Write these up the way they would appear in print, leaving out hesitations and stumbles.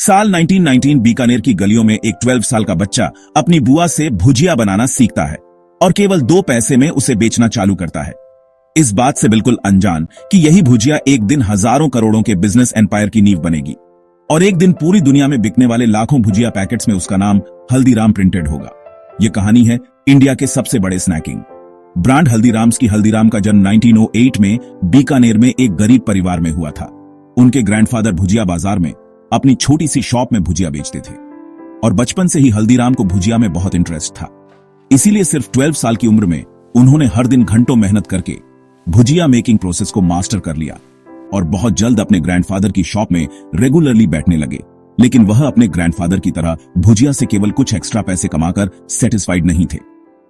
साल 1919 बीकानेर की गलियों में एक 12 साल का बच्चा अपनी बुआ से भुजिया बनाना सीखता है और केवल 2 पैसे में उसे बेचना चालू करता है। इस बात से बिल्कुल अनजान कि यही भुजिया एक दिन हजारों करोड़ों के बिजनेस एम्पायर की नींव बनेगी और एक दिन पूरी दुनिया में बिकने वाले लाखों भुजिया पैकेट्स में उसका नाम हल्दीराम प्रिंटेड होगा। यह कहानी है इंडिया के सबसे बड़े स्नैकिंग ब्रांड हल्दीराम्स की। हल्दीराम का जन्म 1908 में बीकानेर में एक गरीब परिवार में हुआ था। उनके ग्रैंडफादर भुजिया बाजार में अपनी छोटी सी शॉप में भुजिया बेचते थे और बचपन से ही हल्दीराम को भुजिया में बहुत इंटरेस्ट था। इसीलिए सिर्फ 12 साल की उम्र में उन्होंने हर दिन घंटों मेहनत करके भुजिया मेकिंग प्रोसेस को मास्टर कर लिया और बहुत जल्द अपने ग्रैंडफादर की शॉप में रेगुलरली बैठने लगे। लेकिन वह अपने ग्रैंडफादर की तरह भुजिया से केवल कुछ एक्स्ट्रा पैसे कमाकर सेटिस्फाइड नहीं थे,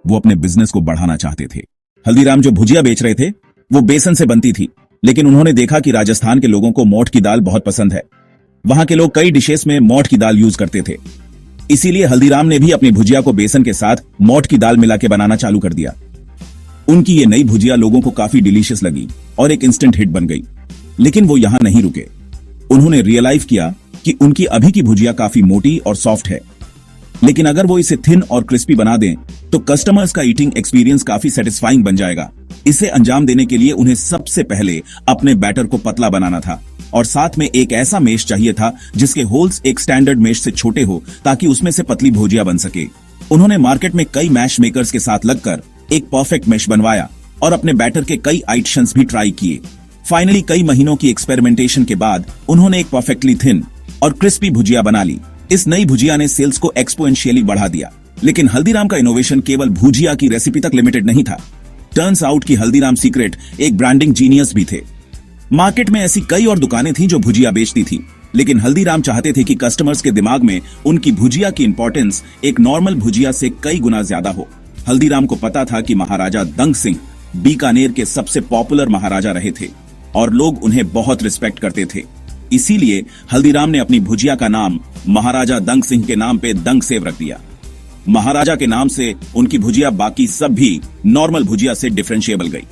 वो अपने बिजनेस को बढ़ाना चाहते थे। हल्दीराम जो भुजिया बेच रहे थे वो बेसन से बनती थी, लेकिन उन्होंने देखा कि राजस्थान के लोगों को मोठ की दाल बहुत पसंद है। वहां के लोग कई डिशेस में मोठ की दाल यूज करते थे। इसीलिए हल्दीराम ने भी अपनी भुजिया को बेसन के साथ मोठ की दाल मिला के बनाना चालू कर दिया। उनकी ये नई भुजिया लोगों को काफी डिलीशियस लगी और एक इंस्टेंट हिट बन गई। लेकिन वो यहां नहीं रुके। उन्होंने रियलाइज किया कि उनकी अभी की भुजिया काफी मोटी और सॉफ्ट है, लेकिन अगर वो इसे थिन और क्रिस्पी बना दें तो कस्टमर्स का ईटिंग एक्सपीरियंस काफी सेटिस्फाइंग बन जाएगा। इसे अंजाम देने के लिए उन्हें सबसे पहले अपने बैटर को पतला बनाना था और साथ में एक ऐसा मेश चाहिए था जिसके होल्स एक स्टैंडर्ड मेश से छोटे हो ताकि उसमें से पतली भुजिया बन सके। उन्होंने मार्केट में कई मैश मेकर्स के साथ लगकर एक परफेक्ट मेश बनवाया और अपने बैटर के कई आइटम्स भी ट्राई किए। फाइनली कई महीनों की एक्सपेरिमेंटेशन के बाद उन्होंने एक परफेक्टली थिन और क्रिस्पी भुजिया बना ली। इस नई भुजिया ने सेल्स को एक्सपोनेंशियली बढ़ा दिया। लेकिन हल्दीराम का इनोवेशन केवल भुजिया की रेसिपी तक लिमिटेड नहीं था। टर्न्स आउट कि हल्दीराम सीक्रेट एक ब्रांडिंग जीनियस भी थे। मार्केट में ऐसी कई और दुकानें थीं जो भुजिया बेचती थी, लेकिन हल्दीराम चाहते थे कि कस्टमर्स के दिमाग में उनकी भुजिया की इंपॉर्टेंस एक नॉर्मल भुजिया से कई गुना ज्यादा हो। हल्दीराम को पता था कि महाराजा दंग सिंह बीकानेर के सबसे पॉपुलर महाराजा रहे थे और लोग उन्हें बहुत रिस्पेक्ट करते थे। इसीलिए हल्दीराम ने अपनी भुजिया का नाम महाराजा दंग सिंह के नाम पे दंग सेव रख दिया। महाराजा के नाम से उनकी भुजिया बाकी सब भी नॉर्मल भुजिया से डिफरेंशिएबल गई।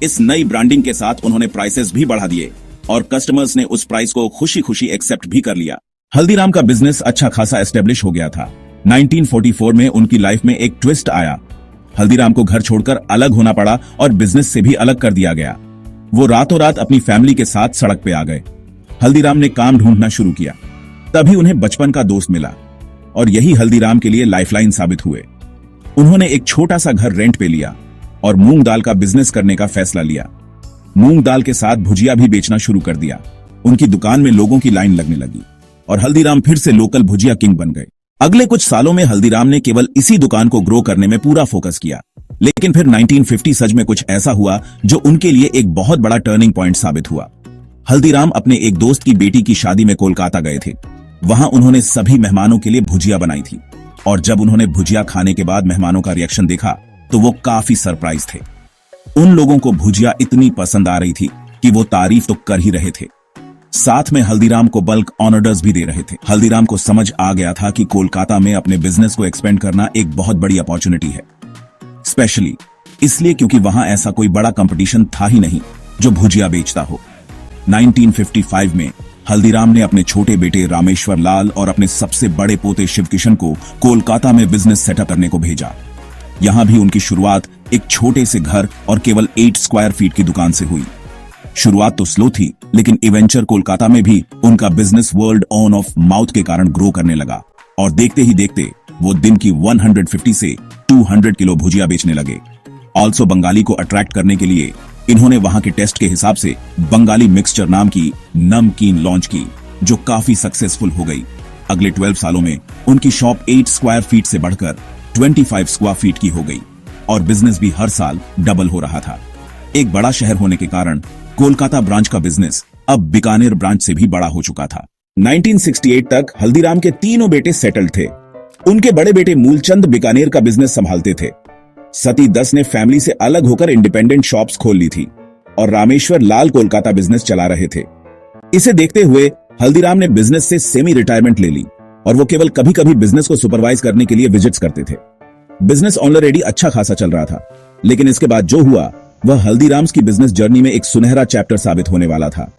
इस नई ब्रांडिंग के साथ उन्होंने प्राइसेस भी बढ़ा दिए और कस्टमर्स ने उस प्राइस को खुशी खुशी एक्सेप्ट भी कर लिया। हल्दीराम का बिजनेस अच्छा खासा एस्टेब्लिश हो गया था। 1944 में उनकी लाइफ में एक ट्विस्ट आया। हल्दीराम को घर छोड़कर अलग होना पड़ा और बिजनेस से भी अलग कर दिया गया। वो रातों रात अपनी फैमिली के साथ सड़क पे आ गए। हल्दीराम ने काम ढूंढना शुरू किया। तभी उन्हें बचपन का दोस्त मिला और यही हल्दीराम के लिए लाइफलाइन साबित हुए। उन्होंने एक छोटा सा घर रेंट पे लिया और मूंग दाल का बिजनेस करने का फैसला लिया। मूंग दाल के साथ भुजिया भी बेचना शुरू कर दिया। उनकी दुकान में लोगों की लाइन लगने लगी और हल्दीराम फिर से लोकल भुजिया किंग बन गए। अगले कुछ सालों में हल्दीराम ने केवल इसी दुकान को ग्रो करने में पूरा फोकस किया। लेकिन फिर 1950 सच में कुछ ऐसा हुआ जो उनके लिए एक बहुत बड़ा टर्निंग पॉइंट साबित हुआ। हल्दीराम अपने एक दोस्त की बेटी की शादी में कोलकाता गए थे। वहां उन्होंने सभी मेहमानों के लिए भुजिया बनाई थी और जब उन्होंने भुजिया खाने के बाद मेहमानों का रिएक्शन देखा तो वो काफी सरप्राइज थे। उन लोगों को भुजिया इतनी पसंद आ रही थी कि वो तारीफ तो कर ही रहे थे, साथ में हल्दीराम को बल्क ऑर्डर्स भी दे रहे थे। हल्दीराम को समझ आ गया था कि कोलकाता में अपने बिजनेस को एक्सपेंड करना एक बहुत बड़ी अपॉर्चुनिटी है, स्पेशली इसलिए क्योंकि वहां ऐसा कोई बड़ा कंपटीशन था ही नहीं जो भुजिया बेचता हो। 1955 में हल्दीराम ने अपने छोटे बेटे रामेश्वर लाल और अपने सबसे बड़े पोते शिवकिशन को कोलकाता में बिजनेस सेटअप करने को भेजा। यहां भी उनकी शुरुआत एक छोटे से घर और केवल 8 स्क्वायर फीट की दुकान से हुई। शुरुआत तो स्लो थी, लेकिन इवेंचर कोलकाता में भी उनका business world on off mouth के कारण ग्रो करने लगा और देखते ही देखते वो दिन की 150 से 200 किलो भुजिया बेचने लगे। ऑल्सो बंगाली को अट्रैक्ट करने के लिए इन्होंने वहां के टेस्ट के हिसाब से बंगाली मिक्सचर नाम की नमकीन लॉन्च की, जो काफी सक्सेसफुल हो गई। अगले 12 सालों में उनकी शॉप 8 स्क्वायर फीट से बढ़कर 25 स्क्वायर फीट की हो गई और बिजनेस भी हर साल डबल हो रहा था। एक बड़ा शहर होने के कारण कोलकाता ब्रांच का बिजनेस अब बीकानेर ब्रांच से भी बड़ा हो चुका था। 1968 तक हल्दीराम के तीनों बेटे सेटल्ड थे। उनके बड़े बेटे मूलचंद बीकानेर का बिजनेस संभालते थे। सती दस ने फैमिली से अलग होकर इंडिपेंडेंट शॉप्स खोल ली थी और रामेश्वर लाल कोलकाता बिजनेस चला रहे थे। इसे देखते हुए हल्दीराम ने बिजनेस से सेमी रिटायरमेंट ले ली और वो केवल कभी कभी बिजनेस को सुपरवाइज करने के लिए विजिट्स करते थे। बिजनेस ऑलरेडी अच्छा खासा चल रहा था, लेकिन इसके बाद जो हुआ वह हल्दीराम्स की बिजनेस जर्नी में एक सुनहरा चैप्टर साबित होने वाला था।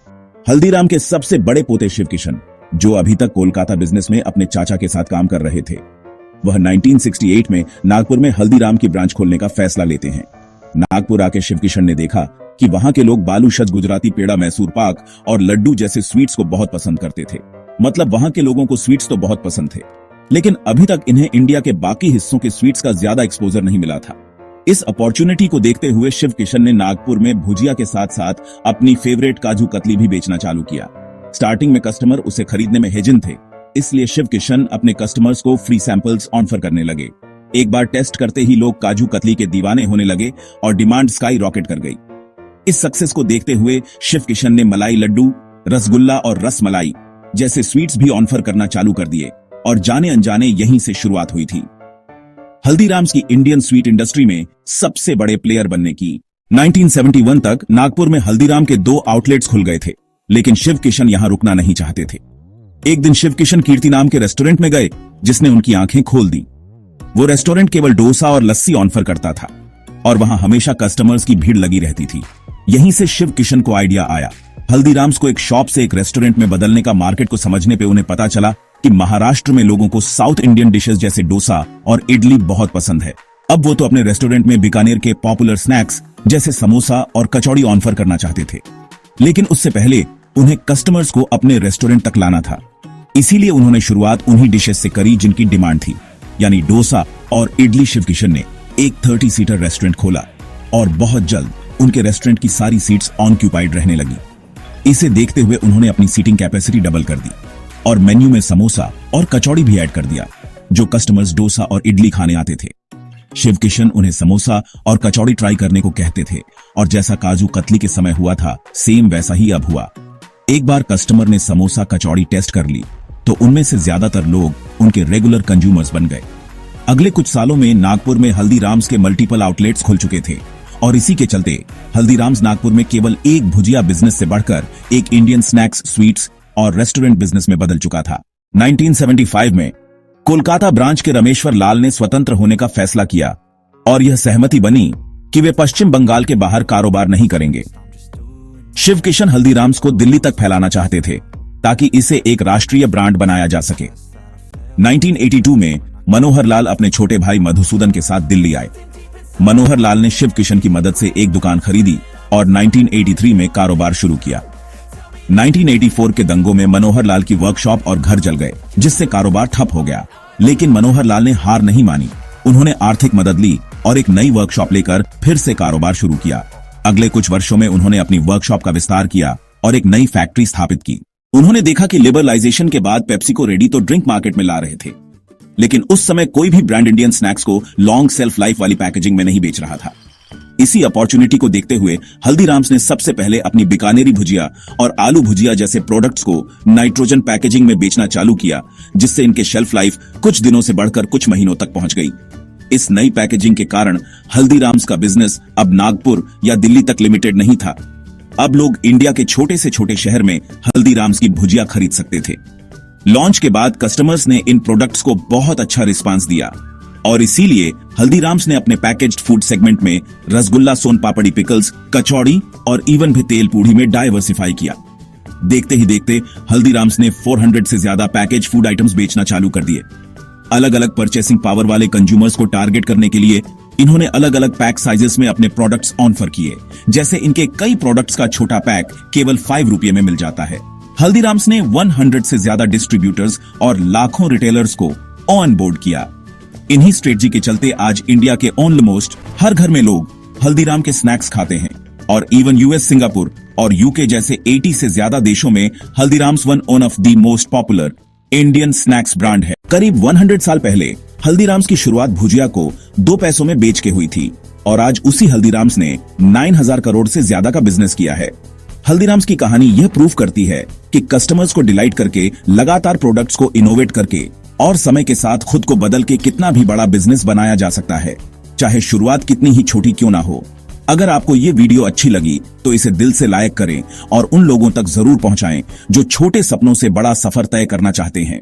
हल्दीराम के सबसे बड़े पोते शिवकिशन जो अभी तक कोलकाता बिजनेस में अपने चाचा के साथ काम कर रहे थे। वह 1968 में नागपुर में हल्दीराम की ब्रांच खोलने का फैसला लेते हैं। नागपुर आके शिवकिशन ने देखा कि वहां के लोग बालूशज, गुजराती पेड़ा, मैसूर पाक और लड्डू जैसे स्वीट्स को बहुत पसंद करते थे। मतलब वहां के लोगों को स्वीट्स तो बहुत पसंद थे, लेकिन अभी तक इन्हें इंडिया के बाकी हिस्सों के स्वीट्स का ज्यादा एक्सपोजर नहीं मिला था। इस अपॉर्चुनिटी को देखते हुए शिवकिशन ने नागपुर में भुजिया के साथ साथ अपनी फेवरेट काजू कतली भी बेचना चालू किया। स्टार्टिंग में कस्टमर उसे खरीदने में हेजिन थे, इसलिए शिवकिशन अपने कस्टमर्स को फ्री सैंपल्स ऑफर करने लगे। एक बार टेस्ट करते ही लोग काजू कतली के दीवाने होने लगे और डिमांड स्काई रॉकेट कर गई। इस सक्सेस को देखते हुए शिवकिशन ने मलाई लड्डू, रसगुल्ला और रसमलाई जैसे स्वीट्स भी ऑफर करना चालू कर दिए और जाने अनजाने यहीं से शुरुआत हुई थी हल्दीराम्स की इंडियन स्वीट इंडस्ट्री में सबसे बड़े प्लेयर बनने की। 1971 तक नागपुर में हल्दीराम के 2 आउटलेट्स खुल गए थे, लेकिन शिवकिशन यहां रुकना नहीं चाहते थे। एक दिन शिवकिशन कीर्ति नाम के रेस्टोरेंट में गए, जिसने उनकी आंखें खोल दी। वो रेस्टोरेंट केवल डोसा और लस्सी ऑफर करता था और वहां हमेशा कस्टमर्स की भीड़ लगी रहती थी। यहीं से शिवकिशन को आइडिया आया। हल्दीराम्स को एक शॉप से एक रेस्टोरेंट में बदलने का मार्केट को समझने पे उन्हें पता चला कि महाराष्ट्र में लोगों को साउथ इंडियन डिशेस जैसे डोसा और इडली बहुत पसंद है। अब वो तो अपने रेस्टोरेंट में बीकानेर के पॉपुलर स्नैक्स जैसे समोसा और कचौड़ी ऑफर करना चाहते थे, लेकिन उससे पहले उन्हें कस्टमर्स को अपने रेस्टोरेंट तक लाना था। इसीलिए उन्होंने शुरुआत उन्हीं डिशेस से करी जिनकी डिमांड थी, यानी डोसा और इडली। शिवकिशन ने एक 30 सीटर रेस्टोरेंट खोला और बहुत जल्द उनके रेस्टोरेंट की सारी सीट्स ऑक्यूपाइड रहने लगी। इसे देखते हुए उन्होंने अपनी सीटिंग कैपेसिटी डबल कर दी और मेन्यू में समोसा और कचौड़ी भी ऐड कर दिया, जो कस्टमर्स डोसा और इडली खाने आते थे। शिवकिशन उन्हें समोसा और कचौड़ी ट्राई करने को कहते थे और जैसा काजू कतली के समय हुआ था, सेम वैसा ही अब हुआ। एक बार कस्टमर ने समोसा कचौड़ी टेस्ट कर ली तो उनमें से ज्यादातर लोग उनके रेगुलर कंज्यूमर्स बन गए। अगले कुछ सालों में नागपुर में हल्दीराम्स के मल्टीपल आउटलेट्स खुल चुके थे और इसी के चलते हल्दीराम्स नागपुर में केवल एक भुजिया बिजनेस से बढ़कर एक इंडियन स्नैक्स, स्वीट्स और रेस्टोरेंट बिजनेस में बदल चुका था। 1975 में कोलकाता ब्रांच के रमेश्वर लाल ने स्वतंत्र होने का फैसला किया और यह सहमति बनी कि वे पश्चिम बंगाल के बाहर कारोबार नहीं करेंगे। शिवकिशन हल्दीराम्स को दिल्ली तक फैलाना चाहते थे ताकि इसे एक राष्ट्रीय ब्रांड बनाया जा सके। 1982 में मनोहर लाल अपने छोटे भाई मधुसूदन के साथ दिल्ली आए। मनोहर लाल ने शिवकिशन की मदद से एक दुकान खरीदी और 1983 में कारोबार शुरू किया। 1984 के दंगों में मनोहर लाल की वर्कशॉप और घर जल गए, जिससे कारोबार ठप हो गया, लेकिन मनोहर लाल ने हार नहीं मानी। उन्होंने आर्थिक मदद ली और एक नई वर्कशॉप लेकर फिर से कारोबार शुरू किया। अगले कुछ वर्षों में उन्होंने अपनी वर्कशॉप का विस्तार किया और एक नई फैक्ट्री स्थापित की। उन्होंने देखा कि लिबरलाइजेशन के बाद पेप्सी को रेडी तो ड्रिंक मार्केट में ला रहे थे, लेकिन उस समय कोई भी ब्रांड इंडियन स्नैक्स को लॉन्ग सेल्फ लाइफ वाली पैकेजिंग में नहीं बेच रहा था। इसी अपॉर्चुनिटी को देखते हुए हल्दीराम्स ने सबसे पहले अपनी बीकानेरी भुजिया और आलू भुजिया जैसे प्रोडक्ट्स को नाइट्रोजन पैकेजिंग में बेचना चालू किया, जिससे इनके शेल्फ लाइफ कुछ दिनों से बढ़कर कुछ महीनों तक पहुंच गई। इस नई पैकेजिंग के कारण हल्दीराम्स का बिजनेस अब नागपुर या दिल्ली तक लिमिटेड नहीं था। अब लोग इंडिया के छोटे से छोटे शहर में हल्दीराम्स की भुजिया खरीद सकते थे। लॉन्च के बाद कस्टमर्स ने इन प्रोडक्ट्स को बहुत अच्छा रिस्पांस दिया और इसीलिए हल्दीराम्स ने अपने पैकेज्ड फूड सेगमेंट में रसगुल्ला, सोन पापड़ी, पिकल्स, कचौड़ी और इवन भी तेल पूड़ी में डाइवर्सिफाई किया। देखते ही देखते हल्दीराम्स ने 400 से ज्यादा पैकेज फूड आइटम्स बेचना चालू कर दिए। अलग अलग परचेसिंग पावर वाले कंज्यूमर्स को टारगेट करने के लिए इन्होंने अलग अलग पैक साइजेस में अपने प्रोडक्ट्स ऑफर किए। जैसे इनके कई प्रोडक्ट्स का छोटा पैक केवल 5 रुपये में मिल जाता है। हल्दीराम्स ने 100 से ज्यादा डिस्ट्रीब्यूटर्स और लाखों रिटेलर्स को ऑन बोर्ड किया। इन्हीं स्ट्रेटजी के चलते आज इंडिया के ऑलमोस्ट हर घर में लोग हल्दीराम के स्नैक्स खाते हैं और इवन यूएस, सिंगापुर और यूके जैसे 80 से ज्यादा देशों में Haldiram's one of the most popular Indian snacks brand है। करीब 100 साल पहले हल्दीराम्स की शुरुआत भुजिया को 2 पैसों में बेच के हुई थी और आज उसी हल्दीराम्स ने 9000 करोड़ से ज्यादा का बिजनेस किया है। हल्दीराम्स की कहानी यह प्रूव करती है कि कस्टमर्स को डिलाइट करके, लगातार प्रोडक्ट्स को इनोवेट करके और समय के साथ खुद को बदल के कितना भी बड़ा बिजनेस बनाया जा सकता है, चाहे शुरुआत कितनी ही छोटी क्यों ना हो। अगर आपको ये वीडियो अच्छी लगी तो इसे दिल से लाइक करें और उन लोगों तक जरूर पहुंचाएं जो छोटे सपनों से बड़ा सफर तय करना चाहते हैं।